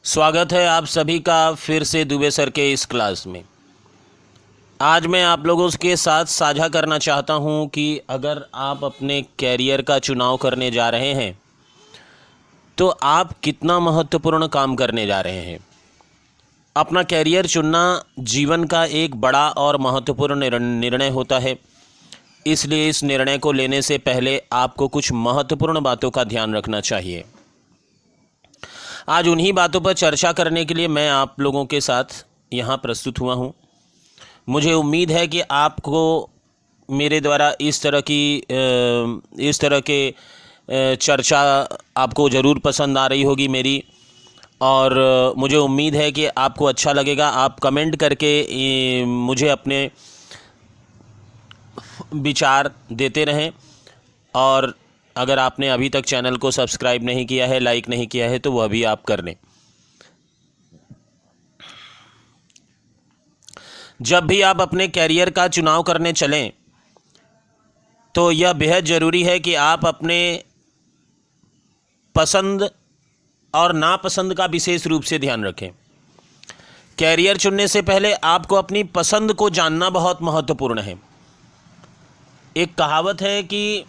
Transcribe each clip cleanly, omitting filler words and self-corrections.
स्वागत है आप सभी का फिर से दुबे सर के इस क्लास में। आज मैं आप लोगों के साथ साझा करना चाहता हूं कि अगर आप अपने कैरियर का चुनाव करने जा रहे हैं तो आप कितना महत्वपूर्ण काम करने जा रहे हैं। अपना कैरियर चुनना जीवन का एक बड़ा और महत्वपूर्ण निर्णय होता है। इसलिए इस निर्णय को लेने से पहले आपको कुछ महत्वपूर्ण बातों का ध्यान रखना चाहिए। आज उन्हीं बातों पर चर्चा करने के लिए मैं आप लोगों के साथ यहाँ प्रस्तुत हुआ हूँ। मुझे उम्मीद है कि आपको मेरे द्वारा इस तरह के चर्चा आपको ज़रूर पसंद आ रही होगी मेरी, और मुझे उम्मीद है कि आपको अच्छा लगेगा। आप कमेंट करके मुझे अपने विचार देते रहें, और अगर आपने अभी तक चैनल को सब्सक्राइब नहीं किया है, लाइक नहीं किया है, तो वह भी आप कर लें। जब भी आप अपने कैरियर का चुनाव करने चलें तो यह बेहद ज़रूरी है कि आप अपने पसंद और नापसंद का विशेष रूप से ध्यान रखें। कैरियर चुनने से पहले आपको अपनी पसंद को जानना बहुत महत्वपूर्ण है। एक कहावत है कि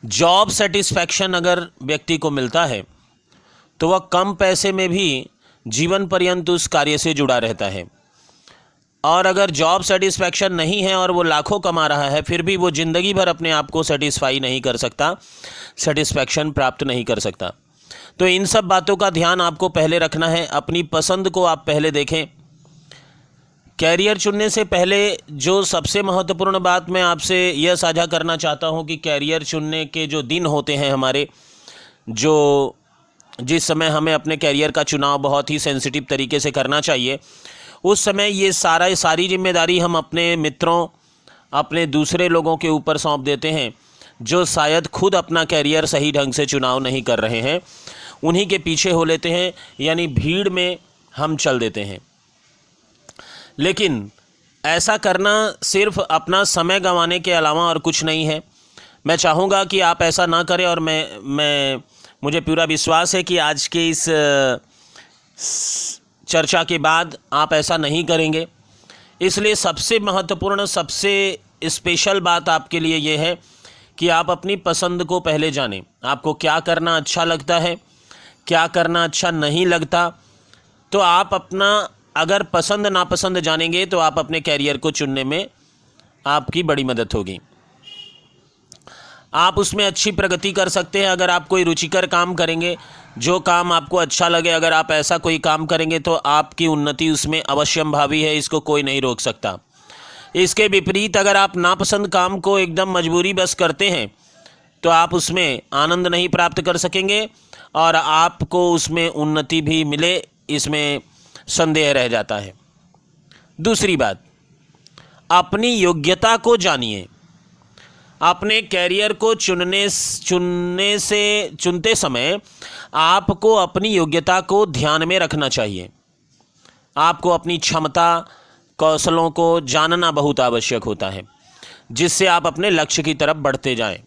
जॉब सेटिस्फैक्शन अगर व्यक्ति को मिलता है तो वह कम पैसे में भी जीवन पर्यंत उस कार्य से जुड़ा रहता है, और अगर जॉब सेटिस्फैक्शन नहीं है और वो लाखों कमा रहा है फिर भी वो ज़िंदगी भर अपने आप को सेटिस्फाई नहीं कर सकता, सेटिस्फैक्शन प्राप्त नहीं कर सकता। तो इन सब बातों का ध्यान आपको पहले रखना है। अपनी पसंद को आप पहले देखें। कैरियर चुनने से पहले जो सबसे महत्वपूर्ण बात मैं आपसे यह साझा करना चाहता हूं कि कैरियर चुनने के जो दिन होते हैं हमारे, जो जिस समय हमें अपने कैरियर का चुनाव बहुत ही सेंसिटिव तरीके से करना चाहिए, उस समय ये सारी जिम्मेदारी हम अपने मित्रों, अपने दूसरे लोगों के ऊपर सौंप देते हैं जो शायद खुद अपना कैरियर सही ढंग से चुनाव नहीं कर रहे हैं। उन्हीं के पीछे हो लेते हैं, यानी भीड़ में हम चल देते हैं। लेकिन ऐसा करना सिर्फ अपना समय गंवाने के अलावा और कुछ नहीं है। मैं चाहूँगा कि आप ऐसा ना करें, और मुझे पूरा विश्वास है कि आज के इस चर्चा के बाद आप ऐसा नहीं करेंगे। इसलिए सबसे महत्वपूर्ण, सबसे स्पेशल बात आपके लिए ये है कि आप अपनी पसंद को पहले जानें। आपको क्या करना अच्छा लगता है, क्या करना अच्छा नहीं लगता। तो आप अपना अगर पसंद नापसंद जानेंगे तो आप अपने कैरियर को चुनने में आपकी बड़ी मदद होगी। आप उसमें अच्छी प्रगति कर सकते हैं अगर आप कोई रुचिकर काम करेंगे, जो काम आपको अच्छा लगे। अगर आप ऐसा कोई काम करेंगे तो आपकी उन्नति उसमें अवश्यंभावी है, इसको कोई नहीं रोक सकता। इसके विपरीत अगर आप नापसंद काम को एकदम मजबूरी बस करते हैं तो आप उसमें आनंद नहीं प्राप्त कर सकेंगे, और आपको उसमें उन्नति भी मिले इसमें संदेह रह जाता है। दूसरी बात, अपनी योग्यता को जानिए। अपने कैरियर को चुनते समय आपको अपनी योग्यता को ध्यान में रखना चाहिए। आपको अपनी क्षमता, कौशलों को जानना बहुत आवश्यक होता है, जिससे आप अपने लक्ष्य की तरफ बढ़ते जाएं।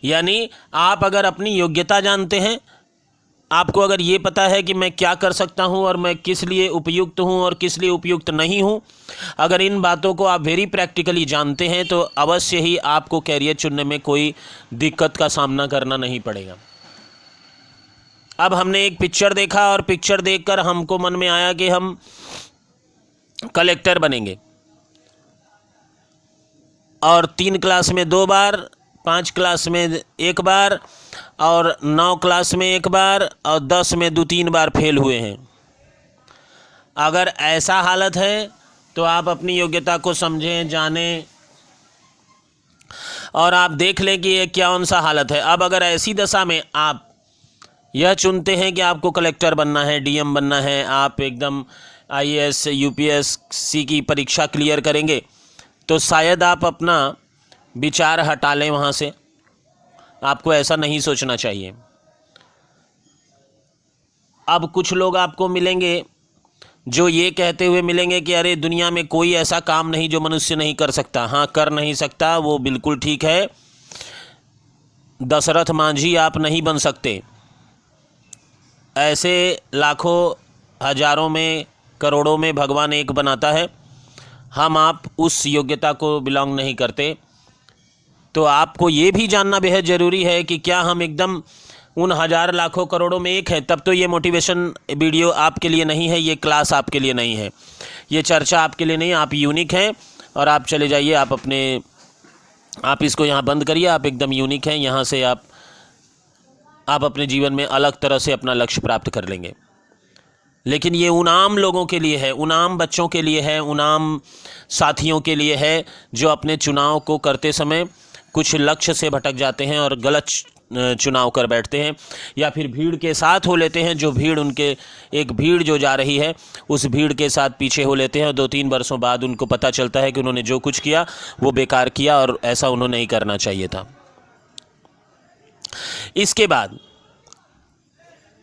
यानी आप अगर अपनी योग्यता जानते हैं, आपको अगर ये पता है कि मैं क्या कर सकता हूं और मैं किस लिए उपयुक्त हूं और किस लिए उपयुक्त नहीं हूं, अगर इन बातों को आप वेरी प्रैक्टिकली जानते हैं तो अवश्य ही आपको कैरियर चुनने में कोई दिक्कत का सामना करना नहीं पड़ेगा। अब हमने एक पिक्चर देखा और पिक्चर देखकर हमको मन में आया कि हम कलेक्टर बनेंगे, और 3 क्लास में 2 बार, 5 क्लास में 1 बार, और 9 क्लास में 1 बार, और 10 में 2-3 बार फेल हुए हैं। अगर ऐसा हालत है तो आप अपनी योग्यता को समझें, जानें, और आप देख लें कि ये कौन सा हालत है। अब अगर ऐसी दशा में आप यह चुनते हैं कि आपको कलेक्टर बनना है, डीएम बनना है, आप एकदम आईएएस, यूपीएससी की परीक्षा क्लियर करेंगे, तो शायद आप अपना विचार हटा लें वहाँ से। आपको ऐसा नहीं सोचना चाहिए। अब कुछ लोग आपको मिलेंगे जो ये कहते हुए मिलेंगे कि अरे दुनिया में कोई ऐसा काम नहीं जो मनुष्य नहीं कर सकता। हाँ, कर नहीं सकता, वो बिल्कुल ठीक है। दशरथ मांझी आप नहीं बन सकते, ऐसे लाखों हजारों में करोड़ों में भगवान एक बनाता है। हम आप उस योग्यता को बिलोंग नहीं करते। तो आपको ये भी जानना बेहद ज़रूरी है कि क्या हम एकदम उन हज़ार लाखों करोड़ों में एक है। तब तो ये मोटिवेशन वीडियो आपके लिए नहीं है, ये क्लास आपके लिए नहीं है, ये चर्चा आपके लिए नहीं है। आप यूनिक हैं और आप चले जाइए, आप इसको यहाँ बंद करिए। आप एकदम यूनिक हैं, यहाँ से आप अपने जीवन में अलग तरह से अपना लक्ष्य प्राप्त कर लेंगे। लेकिन ये उन आम लोगों के लिए है, उन आम बच्चों के लिए है, उन आम साथियों के लिए है जो अपने चुनाव को करते समय कुछ लक्ष्य से भटक जाते हैं और गलत चुनाव कर बैठते हैं, या फिर भीड़ के साथ हो लेते हैं। जो भीड़ एक भीड़ जो जा रही है उस भीड़ के साथ पीछे हो लेते हैं और 2-3 वर्षों बाद उनको पता चलता है कि उन्होंने जो कुछ किया वो बेकार किया और ऐसा उन्होंने नहीं करना चाहिए था। इसके बाद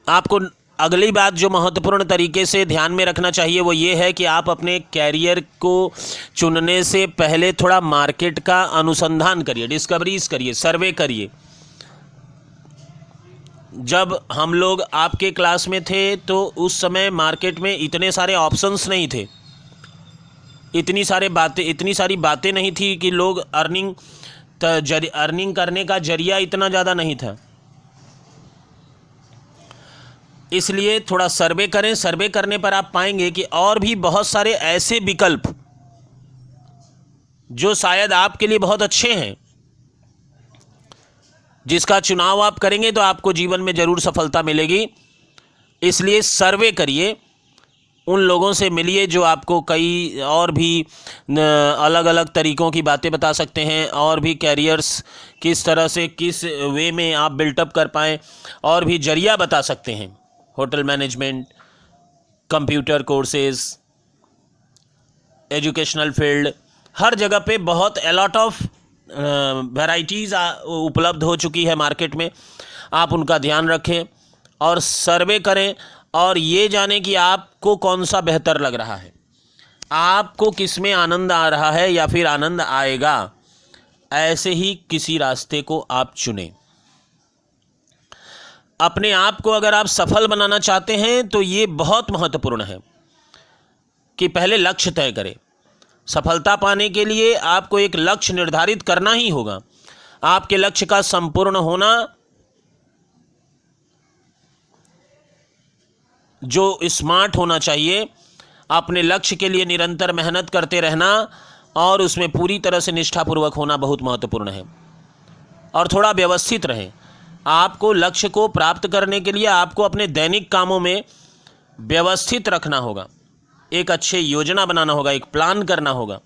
आपको अगली बात जो महत्वपूर्ण तरीके से ध्यान में रखना चाहिए वो ये है कि आप अपने कैरियर को चुनने से पहले थोड़ा मार्केट का अनुसंधान करिए, डिस्कवरीज करिए, सर्वे करिए। जब हम लोग आपके क्लास में थे तो उस समय मार्केट में इतने सारे ऑप्शंस नहीं थे, इतनी सारी बातें नहीं थी कि लोग अर्निंग करने का जरिया इतना ज़्यादा नहीं था। इसलिए थोड़ा सर्वे करें। सर्वे करने पर आप पाएंगे कि और भी बहुत सारे ऐसे विकल्प जो शायद आपके लिए बहुत अच्छे हैं, जिसका चुनाव आप करेंगे तो आपको जीवन में ज़रूर सफलता मिलेगी। इसलिए सर्वे करिए, उन लोगों से मिलिए जो आपको कई और भी अलग अलग तरीक़ों की बातें बता सकते हैं, और भी कैरियर्स किस तरह से किस वे में आप बिल्टअप कर पाएँ और भी जरिया बता सकते हैं। Hotel management, computer courses, educational field, हर जगह पे बहुत अलॉट ऑफ वैराइटीज़ उपलब्ध हो चुकी है मार्केट में। आप उनका ध्यान रखें और सर्वे करें और ये जानें कि आपको कौन सा बेहतर लग रहा है, आपको किस में आनंद आ रहा है या फिर आनंद आएगा। ऐसे ही किसी रास्ते को आप चुनें। अपने आप को अगर आप सफल बनाना चाहते हैं तो ये बहुत महत्वपूर्ण है कि पहले लक्ष्य तय करें। सफलता पाने के लिए आपको एक लक्ष्य निर्धारित करना ही होगा। आपके लक्ष्य का संपूर्ण होना, जो स्मार्ट होना चाहिए, अपने लक्ष्य के लिए निरंतर मेहनत करते रहना और उसमें पूरी तरह से निष्ठापूर्वक होना बहुत महत्वपूर्ण है। और थोड़ा व्यवस्थित रहें। आपको लक्ष्य को प्राप्त करने के लिए आपको अपने दैनिक कामों में व्यवस्थित रखना होगा, एक अच्छे योजना बनाना होगा, एक प्लान करना होगा।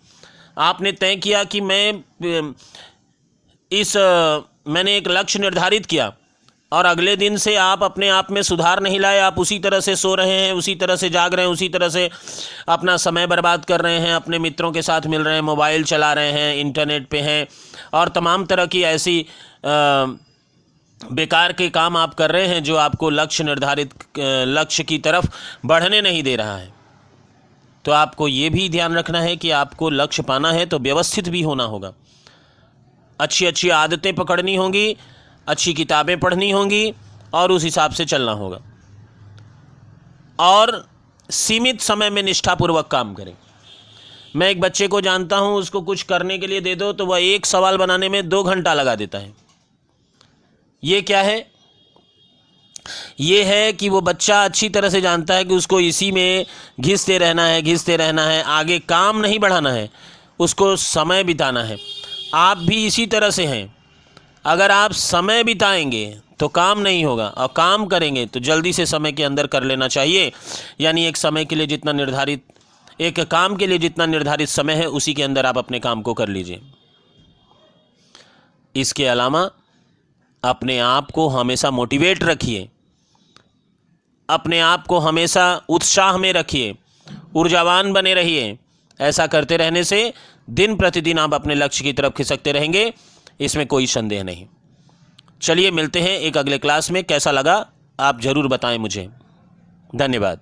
आपने तय किया कि मैंने एक लक्ष्य निर्धारित किया और अगले दिन से आप अपने आप में सुधार नहीं लाए, आप उसी तरह से सो रहे हैं, उसी तरह से जाग रहे हैं, उसी तरह से अपना समय बर्बाद कर रहे हैं, अपने मित्रों के साथ मिल रहे हैं, मोबाइल चला रहे हैं, इंटरनेट पे हैं और तमाम तरह की ऐसी बेकार के काम आप कर रहे हैं जो आपको लक्ष्य की तरफ बढ़ने नहीं दे रहा है। तो आपको ये भी ध्यान रखना है कि आपको लक्ष्य पाना है तो व्यवस्थित भी होना होगा, अच्छी अच्छी आदतें पकड़नी होंगी, अच्छी किताबें पढ़नी होंगी और उस हिसाब से चलना होगा। और सीमित समय में निष्ठापूर्वक काम करें। मैं एक बच्चे को जानता हूँ, उसको कुछ करने के लिए दे दो तो वह एक सवाल बनाने में 2 घंटा लगा देता है। ये क्या है? ये है कि वो बच्चा अच्छी तरह से जानता है कि उसको इसी में घिसते रहना है, आगे काम नहीं बढ़ाना है, उसको समय बिताना है। आप भी इसी तरह से हैं। अगर आप समय बिताएंगे तो काम नहीं होगा और काम करेंगे तो जल्दी से समय के अंदर कर लेना चाहिए। यानी एक काम के लिए जितना निर्धारित समय है उसी के अंदर आप अपने काम को कर लीजिए। इसके अलावा अपने आप को हमेशा मोटिवेट रखिए, अपने आप को हमेशा उत्साह में रखिए, ऊर्जावान बने रहिए। ऐसा करते रहने से दिन प्रतिदिन आप अपने लक्ष्य की तरफ खिसकते रहेंगे, इसमें कोई संदेह नहीं। चलिए मिलते हैं एक अगले क्लास में। कैसा लगा आप ज़रूर बताएं मुझे। धन्यवाद।